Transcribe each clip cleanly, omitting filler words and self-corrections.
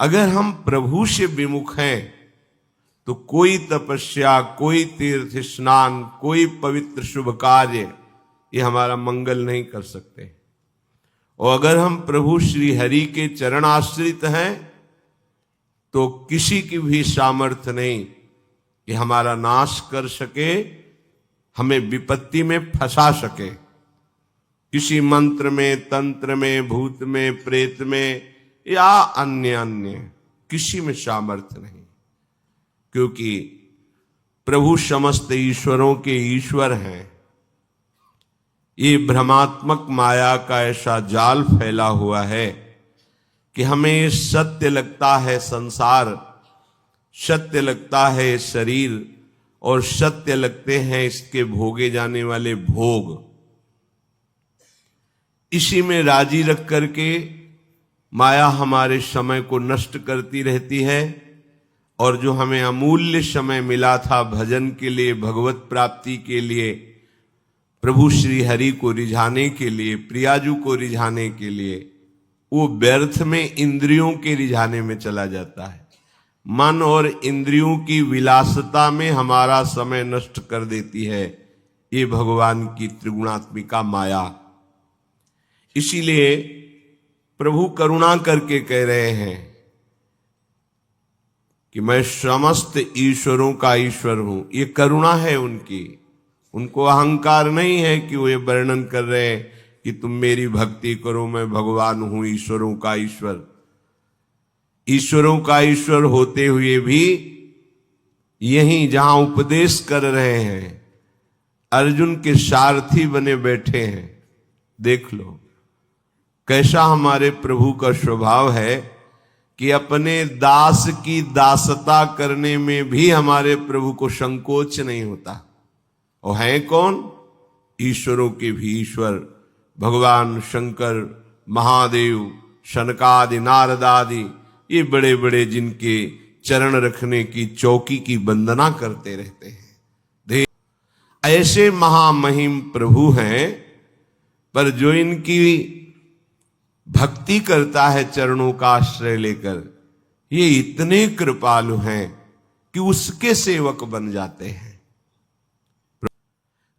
अगर हम प्रभु से विमुख हैं तो कोई तपस्या, कोई तीर्थ स्नान, कोई पवित्र शुभ कार्य ये हमारा मंगल नहीं कर सकते। और अगर हम प्रभु श्री हरि के चरण आश्रित हैं तो किसी की भी सामर्थ्य नहीं कि हमारा नाश कर सके, हमें विपत्ति में फंसा सके। किसी मंत्र में, तंत्र में, भूत में, प्रेत में या अन्य किसी में सामर्थ्य नहीं, क्योंकि प्रभु समस्त ईश्वरों के ईश्वर हैं। ये भ्रमात्मक माया का ऐसा जाल फैला हुआ है कि हमें सत्य लगता है संसार, सत्य लगता है शरीर, और सत्य लगते हैं इसके भोगे जाने वाले भोग। इसी में राजी रख करके माया हमारे समय को नष्ट करती रहती है, और जो हमें अमूल्य समय मिला था भजन के लिए, भगवत प्राप्ति के लिए, प्रभु श्री हरि को रिझाने के लिए, प्रियाजू को रिझाने के लिए, वो व्यर्थ में इंद्रियों के रिझाने में चला जाता है। मन और इंद्रियों की विलासता में हमारा समय नष्ट कर देती है ये भगवान की त्रिगुणात्मिका माया। इसीलिए प्रभु करुणा करके कह रहे हैं कि मैं समस्त ईश्वरों का ईश्वर हूं। ये करुणा है उनकी, उनको अहंकार नहीं है कि वो ये वर्णन कर रहे हैं कि तुम मेरी भक्ति करो, मैं भगवान हूं, ईश्वरों का ईश्वर। ईश्वरों का ईश्वर होते हुए भी यहीं जहां उपदेश कर रहे हैं अर्जुन के सारथी बने बैठे हैं। देख लो कैसा हमारे प्रभु का स्वभाव है कि अपने दास की दासता करने में भी हमारे प्रभु को संकोच नहीं होता। और हैं कौन? ईश्वरों के भी ईश्वर भगवान शंकर, महादेव, शनकादि, नारदादि, ये बड़े बड़े जिनके चरण रखने की चौकी की वंदना करते रहते हैं। ऐसे महामहिम प्रभु हैं, पर जो इनकी भक्ति करता है चरणों का आश्रय लेकर, ये इतने कृपालु हैं कि उसके सेवक बन जाते हैं।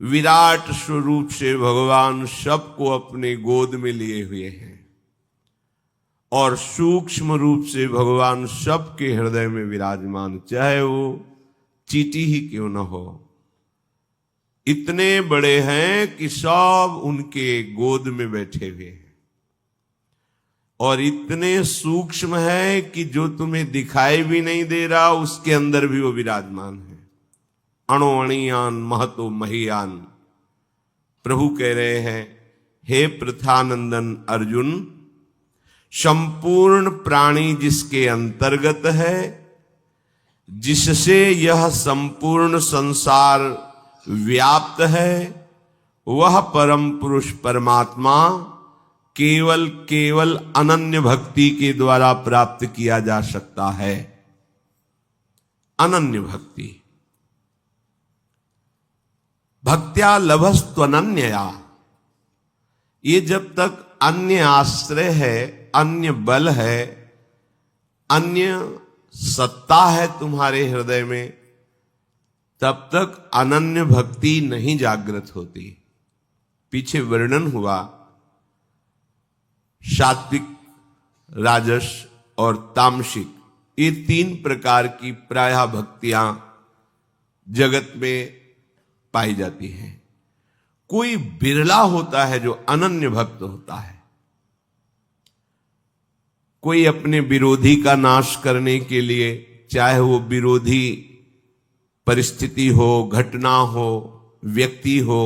विराट स्वरूप से भगवान सबको अपने गोद में लिए हुए हैं, और सूक्ष्म रूप से भगवान सबके हृदय में विराजमान, चाहे वो चींटी ही क्यों न हो। इतने बड़े हैं कि सब उनके गोद में बैठे हुए हैं, और इतने सूक्ष्म है कि जो तुम्हें दिखाई भी नहीं दे रहा उसके अंदर भी वो विराजमान है। अणो अणियान महतो महियान। प्रभु कह रहे हैं, हे प्रथानंदन अर्जुन, संपूर्ण प्राणी जिसके अंतर्गत है, जिससे यह संपूर्ण संसार व्याप्त है, वह परम पुरुष परमात्मा केवल अनन्य भक्ति के द्वारा प्राप्त किया जा सकता है। अनन्य भक्ति, भक्त्या लभस्त्वनन्यया। ये जब तक अन्य आश्रय है, अन्य बल है, अन्य सत्ता है तुम्हारे हृदय में, तब तक अनन्य भक्ति नहीं जागृत होती। पीछे वर्णन हुआ सात्विक, राजस और तामसिक, ये 3 प्रकार की प्रायः भक्तियां जगत में पाई जाती हैं। कोई बिरला होता है जो अनन्य भक्त होता है। कोई अपने विरोधी का नाश करने के लिए, चाहे वो विरोधी परिस्थिति हो, घटना हो, व्यक्ति हो,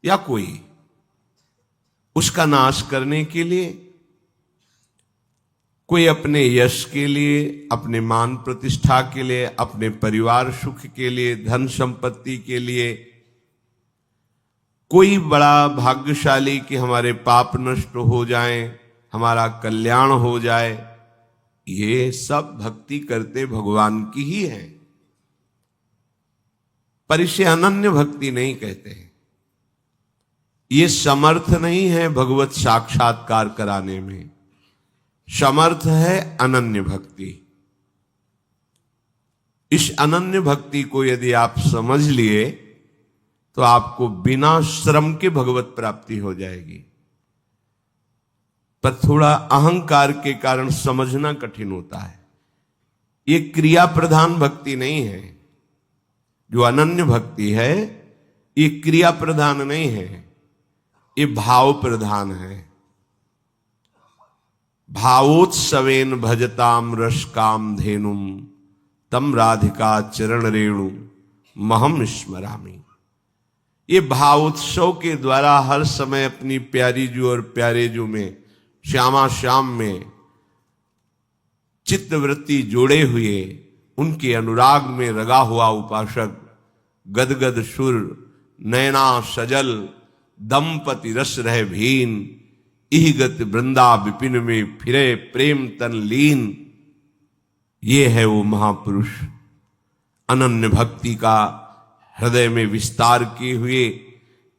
या कोई, उसका नाश करने के लिए, कोई अपने यश के लिए, अपने मान प्रतिष्ठा के लिए, अपने परिवार सुख के लिए, धन संपत्ति के लिए, कोई बड़ा भाग्यशाली कि हमारे पाप नष्ट हो जाएं, हमारा कल्याण हो जाए, ये सब भक्ति करते भगवान की ही है, पर इसे अनन्य भक्ति नहीं कहते। ये समर्थ नहीं है भगवत साक्षात्कार कराने में। समर्थ है अनन्य भक्ति। इस अनन्य भक्ति को यदि आप समझ लिए तो आपको बिना श्रम के भगवत प्राप्ति हो जाएगी। पर थोड़ा अहंकार के कारण समझना कठिन होता है। ये क्रिया प्रधान भक्ति नहीं है। जो अनन्य भक्ति है ये क्रिया प्रधान नहीं है, ये भाव प्रधान है। भावोत्सवेन भजताम रसकाम धेनुम तम राधिका चरण रेणु महम स्मरामि। ये भावोत्सव के द्वारा हर समय अपनी प्यारी जू और प्यारे जू में, श्यामा श्याम में चित्तवृत्ति जोड़े हुए उनके अनुराग में रगा हुआ उपासक गदगद सुर नैना सजल दंपति रस रह भीन इहगत वृंदा विपिन में फिरे प्रेम तन लीन। ये है वो महापुरुष अनन्य भक्ति का हृदय में विस्तार किए हुए।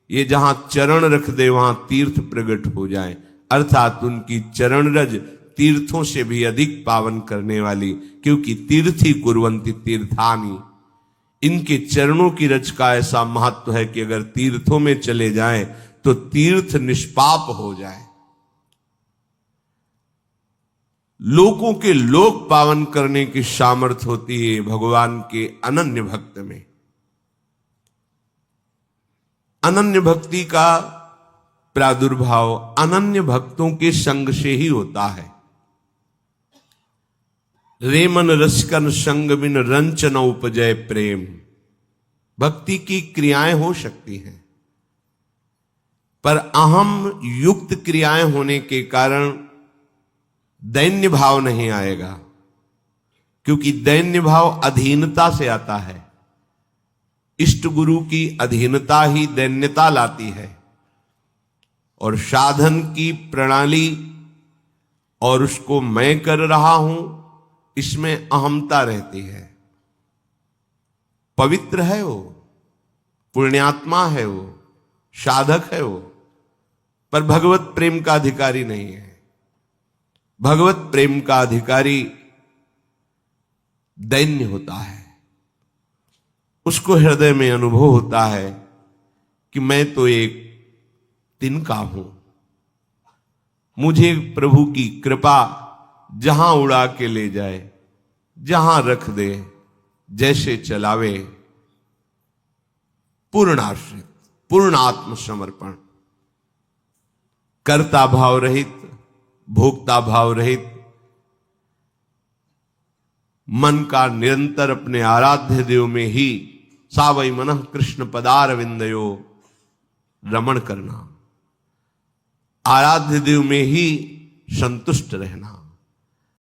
ये जहां चरण रख दे वहां तीर्थ प्रकट हो जाए, अर्थात उनकी चरण रज तीर्थों से भी अधिक पावन करने वाली, क्योंकि तीर्थी कुर्वन्ति तीर्थानि। इनके चरणों की रज का ऐसा महत्व है कि अगर तीर्थों में चले जाएं तो तीर्थ निष्पाप हो जाए। लोगों के लोक पावन करने की सामर्थ्य होती है भगवान के अनन्य भक्त में। अनन्य भक्ति का प्रादुर्भाव अनन्य भक्तों के संग से ही होता है। रेमन रसकन संग बिन रंच न उपजय प्रेम। भक्ति की क्रियाएं हो सकती हैं, पर अहम युक्त क्रियाएं होने के कारण दैन्य भाव नहीं आएगा, क्योंकि दैन्य भाव अधीनता से आता है। इष्ट गुरु की अधीनता ही दैन्यता लाती है, और साधन की प्रणाली और उसको मैं कर रहा हूं इसमें अहमता रहती है। पवित्र है वो, पुण्यात्मा है वो, साधक है वो, पर भगवत प्रेम का अधिकारी नहीं है। भगवत प्रेम का अधिकारी दैन्य होता है। उसको हृदय में अनुभव होता है कि मैं तो एक तिनका हूं, मुझे प्रभु की कृपा जहां उड़ा के ले जाए, जहां रख दे, जैसे चलावे। पूर्ण आश्रित, पूर्ण आत्मसमर्पण, कर्ता भाव रहित, भोक्ता भाव रहित, मन का निरंतर अपने आराध्य देव में ही सावई मनः कृष्ण पदार विंदयो रमण करना, आराध्य देव में ही संतुष्ट रहना।